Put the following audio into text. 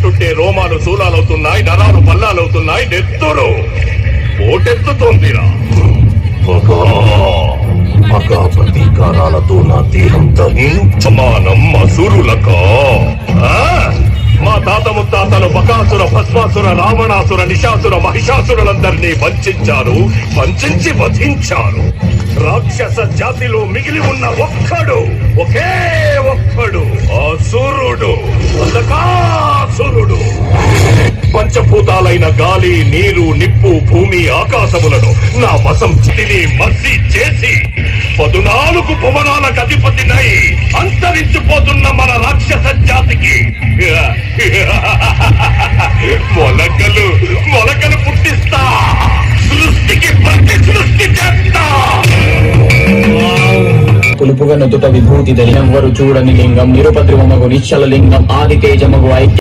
అంటుంటే రోమాలు శూలాలవుతున్నాయి, నరాలు పల్లాలవుతున్నాయి, నెత్తురు ఓటెత్తుతోందిరా. మగా ప్రతీకారాలతో నా దేహంతో సమానం అసురులకా. మా తాత ముత్తాతలు బకాసుర, భస్మాసుర, రావణాసుర, నిశాసుర, మహిషాసురులందరినీ వంచారు, వంచి వధించారు. రాక్షస జాతిలో మిగిలి ఉన్న ఒకే ఒక్కడు అసురుడు, అంధకాసురుడు. పంచభూతాలైన గాలి, నీరు, నిప్పు, భూమి, ఆకాశములను నా వశం చిలిని మసి చేసి 14 భువనాలకు అధిపతినై అంతరించిపోతున్న మన రాక్షస జాతికి మొలకలు పుట్టిస్తా, సృష్టికి ప్రతి సృష్టి చేస్తా. పులుపుగా నుదుట విభూతి లింగం, వరు చూడని లింగం, నిరుపద్రవమగు నిశ్చల లింగం, ఆది తేజమగు ఐక్య